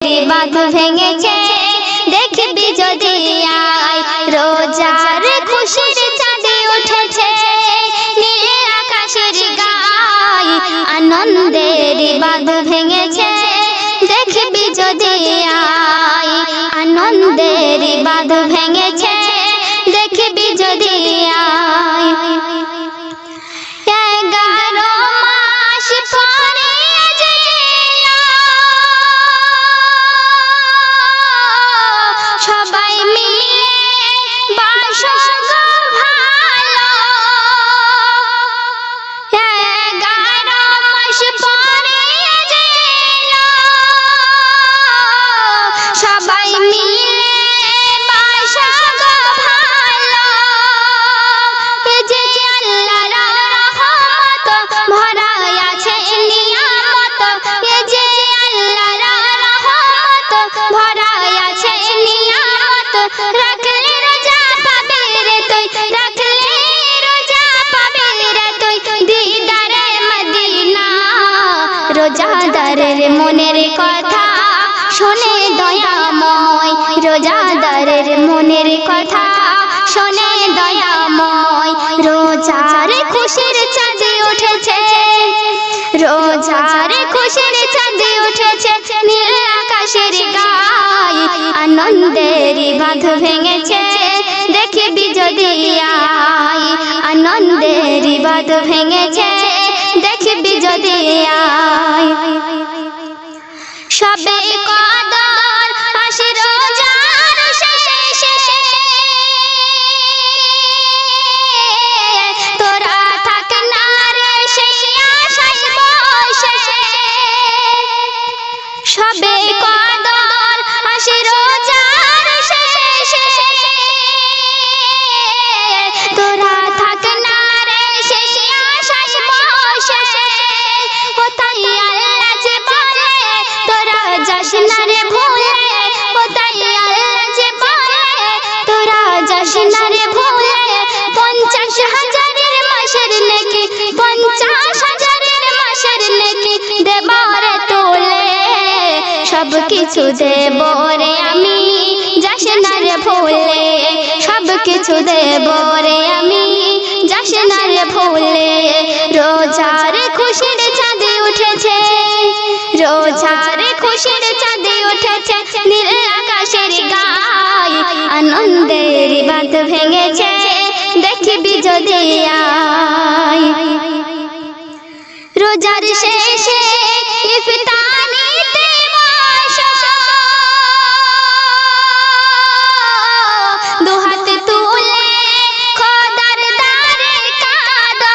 বাঁধ ভেঙেছে দেখবি যদি আয় রোজার খুশির চাঁদে উঠেছে নীল আকাশের গায়ে আনন্দের বাঁধ ভেঙেছে দেখবি যদি আয় আনন্দের বাঁধ ভেঙেছে দেখবি যদি আয় 11 মাস পরে যে সবাই মিলে বাসো গো ভালো 11 মাস পরে যে সবাই মিলে বাসো গো ভালো যে আল্লাহর রহমত ভরা আছে নিয়ামত যে আল্লাহর রহমত ভরা আছে নিয়ামত রাখলে রোজা পাবে রে তুই রাখলে রোজা পাবে রে তুই দিদারে মদিনা রোজাদারের মনের কথা শোনে দয়াময় রোজাদারের মনের কথা শোনে দয়াময় রোজার খুশির চাঁদে উঠেছে রোজার খুশির চাঁদে উঠেছে নীল আকাশের গায়ে আনন্দের বাঁধ ভেঙেছে দেখবি যদি আয় আনন্দের বাঁধ ভেঙেছে দেখবি যদি আয় সবে কদর আসে রোজার শেষে তোরা থাক না রে সেই আশায় বসে সবে কদর আসে রোজার শেষে তোরা থাক না রে সেই আশায় বসে কোথায় আল্লাহ যে বলে তোরা যাস না রে ভুলে কোথায় আল্লাহ যে বলে তোরা যাস না রে ভুলে 50,000 মাসের নেকি 50,000 মাসের নেকি দেব রে তোলে সব কিছু দেব রে আমি যাস না রে ভুলে সব কিছু দেব রে আমি যাস না রে ভুলে রোজার খুশির চাঁদে উঠেছে রোজার খুশির চাঁদে উঠেছে নীল আকাশের গায়ে আনন্দের বাঁধ ভেঙেছে দেখবি যদি আয় রোজার শেষে ইফতারিতে বসো দুহাত তুলে খোদার দ্বারে কাঁদো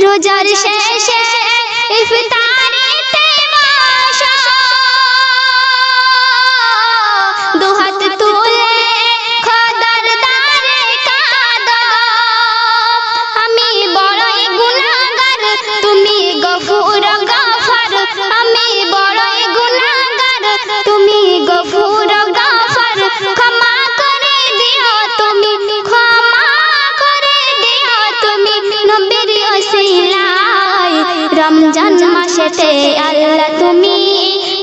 রোজার শেষে ইফতারিতে বসো দুহাত তুলে খোদার দ্বারে কাঁদো আমি বড়ই গুনাহগার তুমি গফুর গফর আমি বড়ই গুনাহগার তুমি গফুর গফর ক্ষমা করে দিও তুমি ক্ষমা করে দিও তুমি নবীর ওসিলায় রমজান মাসেতে আল্লাহ তুমি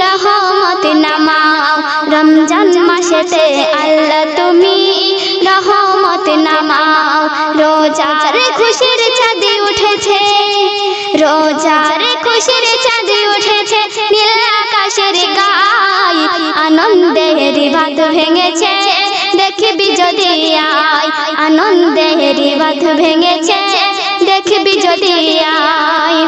রহমত নামাও রমজান মাসেতে আল্লাহ তুমি রহমত নামাও রোজার খুশির চাঁদে উঠেছে রোজার খুশির চাঁদে উঠেছে নীল আকাশের গায়ে আনন্দের বাঁধ ভেঙেছে দেখবি যদি আয় আনন্দের বাঁধ ভেঙেছে দেখবি যদি আয়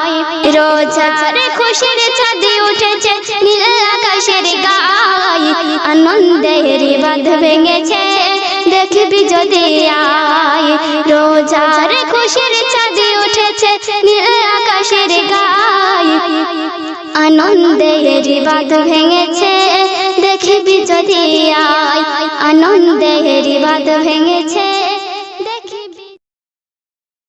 রোজার খুশির চাঁদে উঠেছে নীল আকাশের গায়ে আনন্দের বাঁধ ভেঙেছে দেখবি যদি আয় রোজার খুশির চাঁদে উঠেছে নীল আকাশের গায়ে আনন্দের বাঁধ ভেঙেছে দেখবি যদি আয় আনন্দের বাঁধ ভেঙেছে।